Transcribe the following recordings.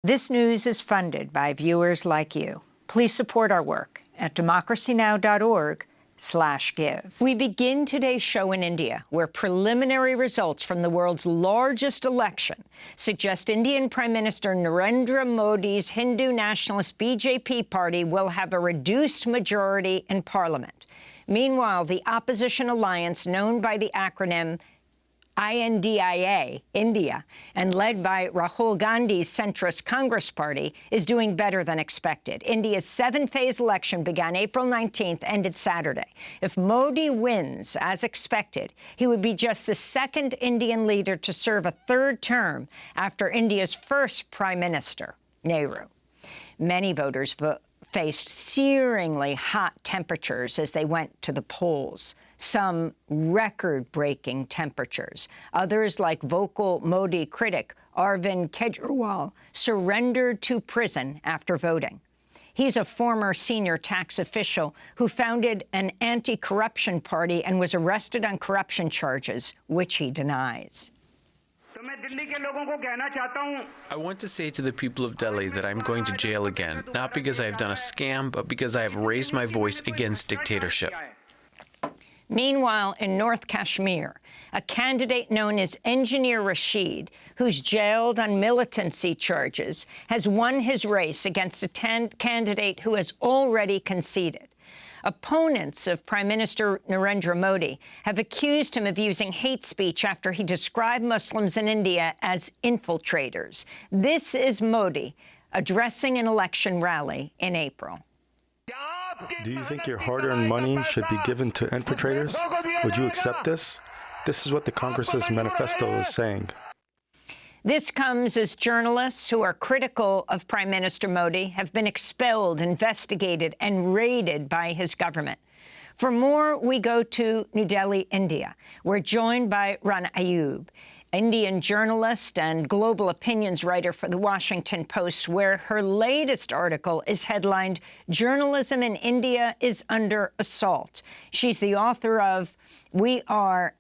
This news is funded by viewers like you. Please support our work at democracynow.org/give. We begin today's show in India, where preliminary results from the world's largest election suggest Indian Prime Minister Narendra Modi's Hindu nationalist BJP party will have a reduced majority in parliament. Meanwhile, the opposition alliance, known by the acronym INDIA, India, and led by Rahul Gandhi's centrist Congress Party, is doing better than expected. India's seven-phase election began April 19th, ended Saturday. If Modi wins, as expected, he would be just the second Indian leader to serve a third term after India's first prime minister, Nehru. Many voters faced searingly hot temperatures as they went to the polls. Some record-breaking temperatures. Others, like vocal Modi critic Arvind Kejriwal, surrendered to prison after voting. He's a former senior tax official who founded an anti-corruption party and was arrested on corruption charges, which he denies. I want to say to the people of Delhi that I'm going to jail again, not because I have done a scam, but because I have raised my voice against dictatorship. Meanwhile, in North Kashmir, a candidate known as Engineer Rashid, who's jailed on militancy charges, has won his race against a candidate who has already conceded. Opponents of Prime Minister Narendra Modi have accused him of using hate speech after he described Muslims in India as infiltrators. This is Modi addressing an election rally in April. Do you think your hard-earned money should be given to infiltrators? Would you accept this? This is what the Congress's manifesto is saying. This comes as journalists who are critical of Prime Minister Modi have been expelled, investigated, and raided by his government. For more, we go to New Delhi, India. We're joined by Rana Ayyub, Indian journalist and global opinions writer for The Washington Post, where her latest article is headlined, "Journalism in India is under assault." She's the author of Gujarat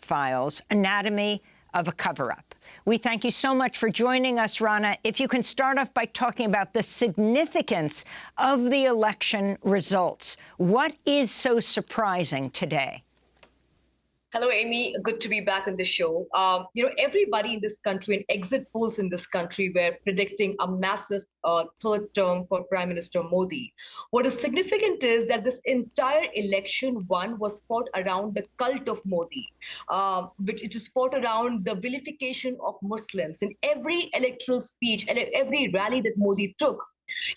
Files, Anatomy of a Cover-Up. We thank you so much for joining us, Rana. If you can start off by talking about the significance of the election results. What is so surprising today? Hello, Amy. Good to be back on the show. Everybody in this country and exit polls in this country were predicting a massive third term for Prime Minister Modi. What is significant is that this entire election was fought around the cult of Modi, which it is fought around the vilification of Muslims. In every electoral speech, every rally that Modi took,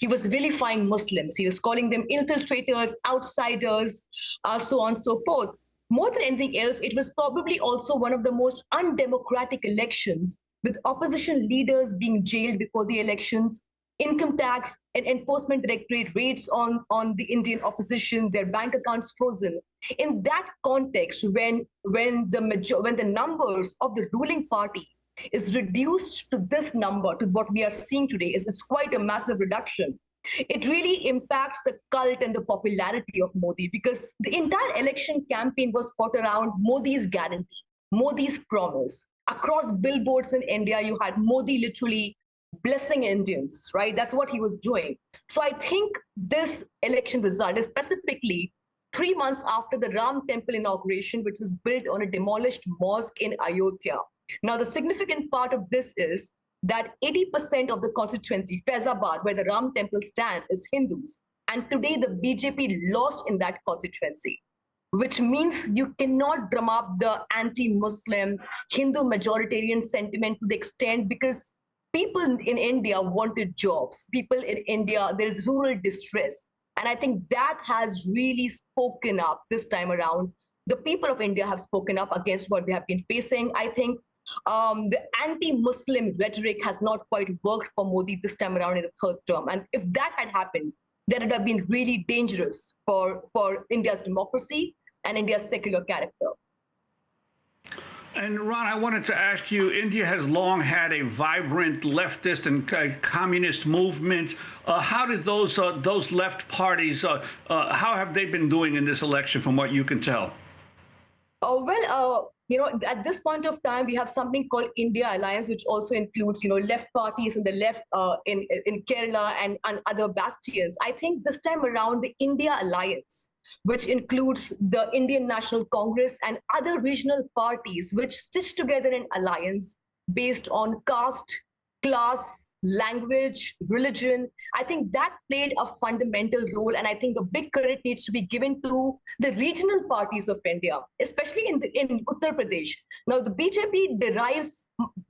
he was vilifying Muslims. He was calling them infiltrators, outsiders, so on and so forth. More than anything else, it was probably also one of the most undemocratic elections, with opposition leaders being jailed before the elections, income tax and enforcement directorate raids on the Indian opposition, their bank accounts frozen. In that context, when the numbers of the ruling party is reduced to this number, to what we are seeing today, it's quite a massive reduction. It really impacts the cult and the popularity of Modi, because the entire election campaign was fought around Modi's guarantee, Modi's promise. Across billboards in India, you had Modi literally blessing Indians, right? That's what he was doing. So I think this election result is specifically 3 months after the Ram Temple inauguration, which was built on a demolished mosque in Ayodhya. Now, the significant part of this is that 80% of the constituency, Faizabad, where the Ram Temple stands, is Hindus. And today the BJP lost in that constituency, which means you cannot drum up the anti-Muslim, Hindu majoritarian sentiment to the extent, because people in India wanted jobs. People in India, there is rural distress. And I think that has really spoken up this time around. The people of India have spoken up against what they have been facing. I think the anti-Muslim rhetoric has not quite worked for Modi this time around in the third term. And if that had happened, that would have been really dangerous for India's democracy and India's secular character. And Ron, I wanted to ask you, India has long had a vibrant leftist and communist movement. How did those left parties, how have they been doing in this election from what you can tell? at this point of time, we have something called India Alliance, which also includes, left parties in the left in Kerala and other bastions. I think this time around, the India Alliance, which includes the Indian National Congress and other regional parties, which stitch together an alliance based on caste, class, language, religion. I think that played a fundamental role, and I think a big credit needs to be given to the regional parties of India, especially in Uttar Pradesh. Now, the BJP derives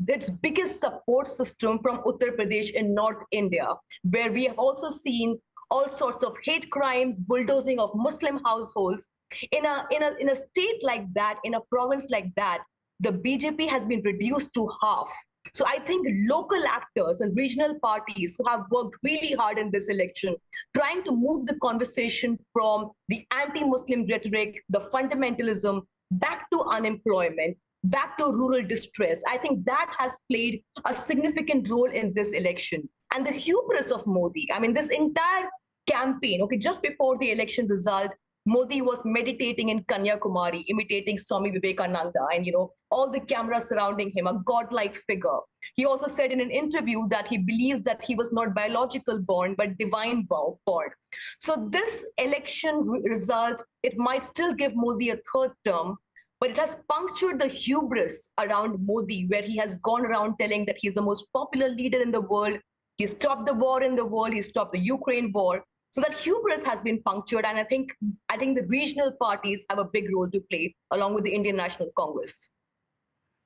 its biggest support system from Uttar Pradesh in North India, where we have also seen all sorts of hate crimes, bulldozing of Muslim households. In a state like that, in a province like that, the BJP has been reduced to half. So I think local actors and regional parties who have worked really hard in this election, trying to move the conversation from the anti-Muslim rhetoric, the fundamentalism, back to unemployment, back to rural distress. I think that has played a significant role in this election. And the hubris of Modi, I mean, this entire campaign, just before the election result, Modi was meditating in Kanyakumari, imitating Swami Vivekananda, and all the cameras surrounding him, a godlike figure. He also said in an interview that he believes that he was not biological born, but divine born. So this election result, it might still give Modi a third term, but it has punctured the hubris around Modi, where he has gone around telling that he's the most popular leader in the world. He stopped the war in the world. He stopped the Ukraine war. So that hubris has been punctured, and I think the regional parties have a big role to play, along with the Indian National Congress.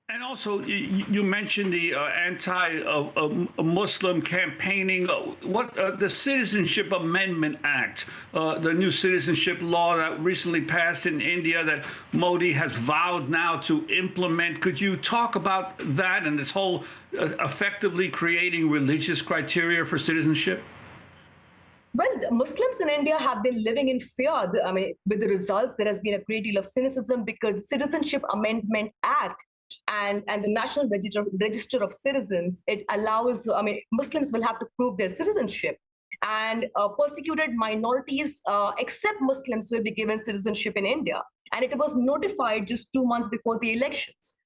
And also, you mentioned the anti-Muslim campaigning. The Citizenship Amendment Act, the new citizenship law that recently passed in India that Modi has vowed now to implement. Could you talk about that and this whole effectively creating religious criteria for citizenship? Well, Muslims in India have been living in fear. With the results, there has been a great deal of cynicism because the Citizenship Amendment Act and the National Register of Citizens, it allows, Muslims will have to prove their citizenship. And persecuted minorities, except Muslims, will be given citizenship in India. And it was notified just 2 months before the elections.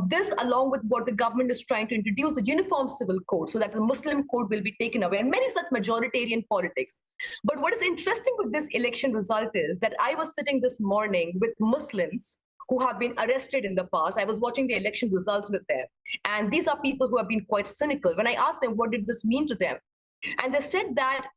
This, along with what the government is trying to introduce, the Uniform Civil Code, so that the Muslim code will be taken away, and many such majoritarian politics. But what is interesting with this election result is that I was sitting this morning with Muslims who have been arrested in the past. I was watching the election results with them. And these are people who have been quite cynical. When I asked them, what did this mean to them? And they said that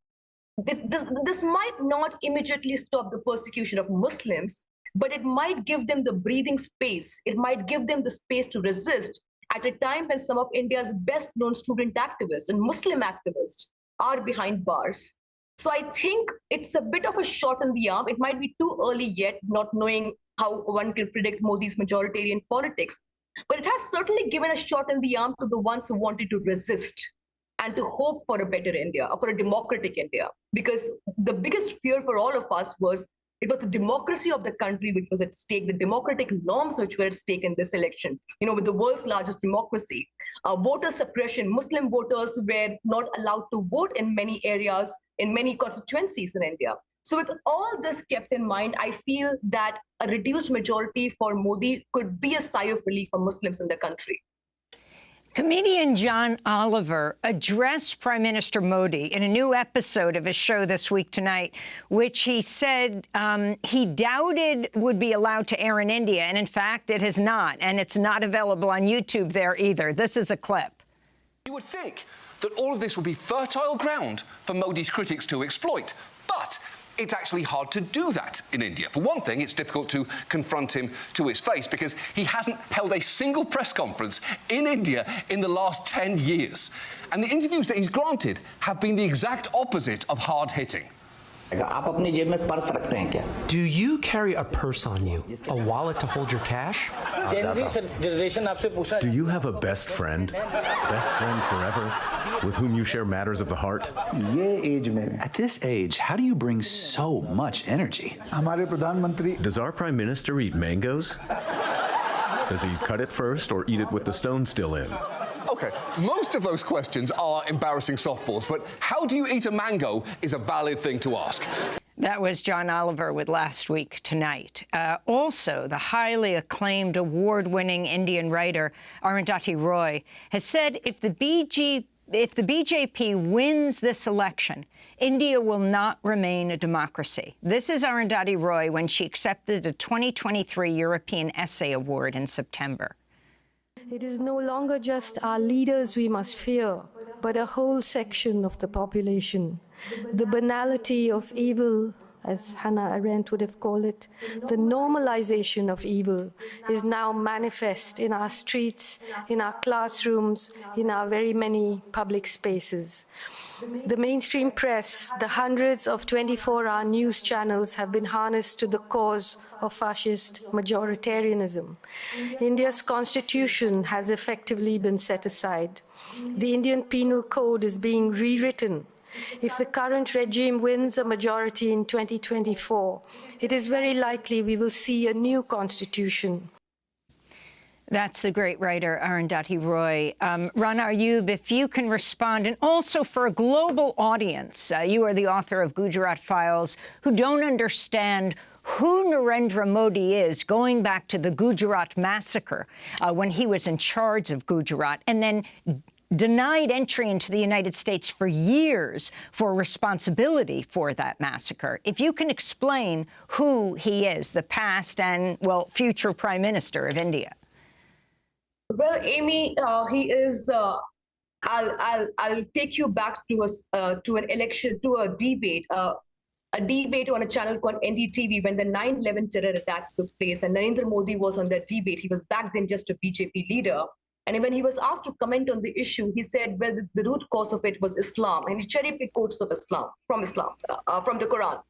this might not immediately stop the persecution of Muslims, but it might give them the breathing space. It might give them the space to resist at a time when some of India's best known student activists and Muslim activists are behind bars. So I think it's a bit of a shot in the arm. It might be too early yet, not knowing how one can predict Modi's majoritarian politics, but it has certainly given a shot in the arm to the ones who wanted to resist and to hope for a better India, or for a democratic India. Because the biggest fear for all of us was it was the democracy of the country which was at stake, the democratic norms which were at stake in this election. With the world's largest democracy, voter suppression, Muslim voters were not allowed to vote in many areas, in many constituencies in India. So with all this kept in mind, I feel that a reduced majority for Modi could be a sigh of relief for Muslims in the country. Comedian John Oliver addressed Prime Minister Modi in a new episode of his show This Week Tonight, which he said he doubted would be allowed to air in India. And in fact, it has not. And it's not available on YouTube there either. This is a clip. You would think that all of this would be fertile ground for Modi's critics to exploit. But it's actually hard to do that in India. For one thing, it's difficult to confront him to his face because he hasn't held a single press conference in India in the last 10 years. And the interviews that he's granted have been the exact opposite of hard-hitting. Do you carry a purse on you, a wallet to hold your cash? Do you have a best friend forever, with whom you share matters of the heart? At this age, how do you bring so much energy? Does our Prime Minister eat mangoes? Does he cut it first or eat it with the stone still in? OK, most of those questions are embarrassing softballs, but how do you eat a mango is a valid thing to ask. That was John Oliver with Last Week Tonight. Also, the highly acclaimed award-winning Indian writer Arundhati Roy has said if the BJP wins this election, India will not remain a democracy. This is Arundhati Roy when she accepted the 2023 European Essay Award in September. It is no longer just our leaders we must fear, but a whole section of the population. The banality of evil, as Hannah Arendt would have called it, the normalization of evil is now manifest in our streets, in our classrooms, in our very many public spaces. The mainstream press, the hundreds of 24-hour news channels have been harnessed to the cause of fascist majoritarianism. India's constitution has effectively been set aside. The Indian Penal Code is being rewritten. If the current regime wins a majority in 2024, it is very likely we will see a new constitution. That's the great writer Arundhati Roy. Rana Ayyub, if you can respond, and also for a global audience, you are the author of Gujarat Files, who don't understand who Narendra Modi is, going back to the Gujarat massacre when he was in charge of Gujarat, and then denied entry into the United States for years for responsibility for that massacre. If you can explain who he is, the past and, well, future Prime Minister of India. Well, Amy, he is. I'll take you back to an election, to a debate on a channel called NDTV when the 9/11 terror attack took place, and Narendra Modi was on that debate. He was back then just a BJP leader. And when he was asked to comment on the issue, he said, well, the root cause of it was Islam. And he cherry-picked quotes of Islam, from the Quran.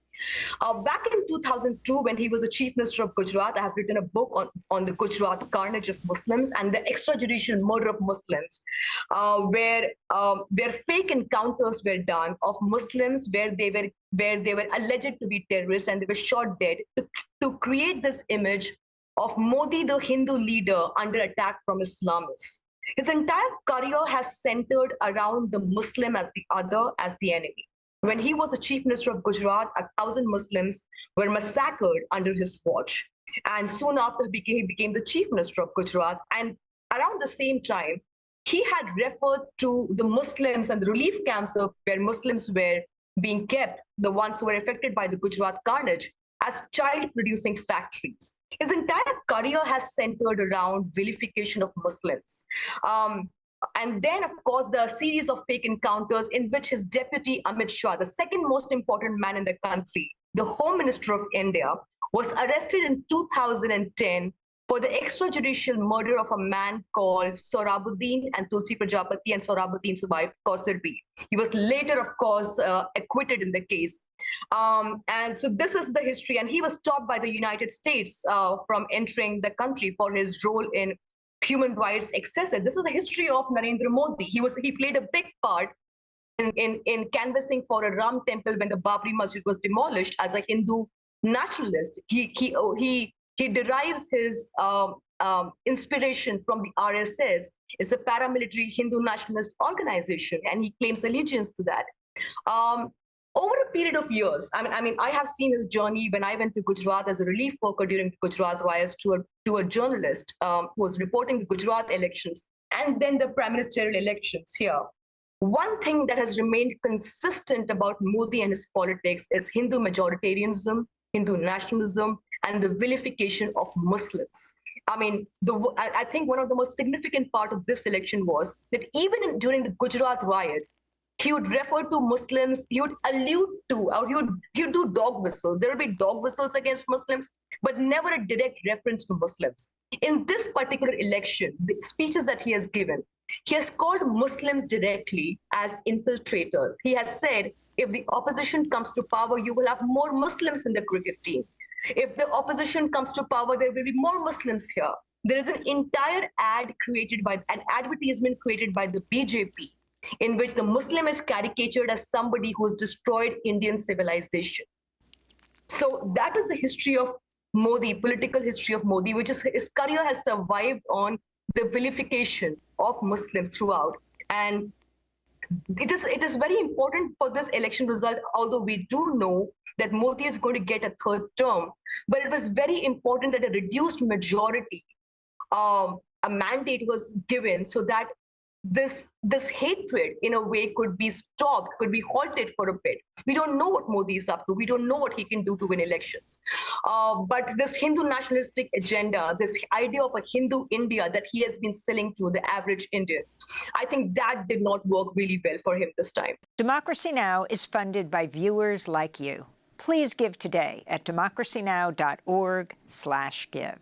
Back in 2002, when he was the Chief Minister of Gujarat, I have written a book on the Gujarat carnage of Muslims and the extrajudicial murder of Muslims, where fake encounters were done of Muslims, where they were alleged to be terrorists and they were shot dead to create this image of Modi, the Hindu leader, under attack from Islamists. His entire career has centered around the Muslim as the other, as the enemy. When he was the Chief Minister of Gujarat, 1,000 Muslims were massacred under his watch. And soon after he became the Chief Minister of Gujarat. And around the same time, he had referred to the Muslims and the relief camps of where Muslims were being kept, the ones who were affected by the Gujarat carnage, as child-producing factories. His entire career has centered around vilification of Muslims. And then, of course, the series of fake encounters in which his deputy Amit Shah, the second most important man in the country, the Home Minister of India, was arrested in 2010 for the extrajudicial murder of a man called Sohrabuddin and Tulsi Prajapati and Sohrabuddin's wife, Kausarbi. He was later, of course, acquitted in the case. And so this is the history. And he was stopped by the United States from entering the country for his role in human rights excesses. This is the history of Narendra Modi. He played a big part in canvassing for a Ram temple when the Babri Masjid was demolished as a Hindu nationalist. He derives his inspiration from the RSS. It's a paramilitary Hindu nationalist organization, and he claims allegiance to that. Over a period of years, I mean, I have seen his journey when I went to Gujarat as a relief worker during the Gujarat riots to a journalist who was reporting the Gujarat elections and then the prime ministerial elections here. One thing that has remained consistent about Modi and his politics is Hindu majoritarianism, Hindu nationalism, and the vilification of Muslims. I mean, I think one of the most significant part of this election was that even during the Gujarat riots, he would refer to Muslims, he would allude to, or he would do dog whistles. There would be dog whistles against Muslims, but never a direct reference to Muslims. In this particular election, the speeches that he has given, he has called Muslims directly as infiltrators. He has said, if the opposition comes to power, you will have more Muslims in the cricket team. If the opposition comes to power, there will be more Muslims here. There is an entire an advertisement created by the BJP in which the Muslim is caricatured as somebody who has destroyed Indian civilization. So that is the history of Modi, political history of Modi, which is his career has survived on the vilification of Muslims throughout. And it is very important for this election result, although we do know that Modi is going to get a third term, but it was very important that a reduced majority, a mandate was given so that this hatred in a way could be stopped, could be halted for a bit. We don't know what Modi is up to. We don't know what he can do to win elections. But this Hindu nationalistic agenda, this idea of a Hindu India that he has been selling to the average Indian, I think that did not work really well for him this time. Democracy Now! Is funded by viewers like you. Please give today at democracynow.org/give.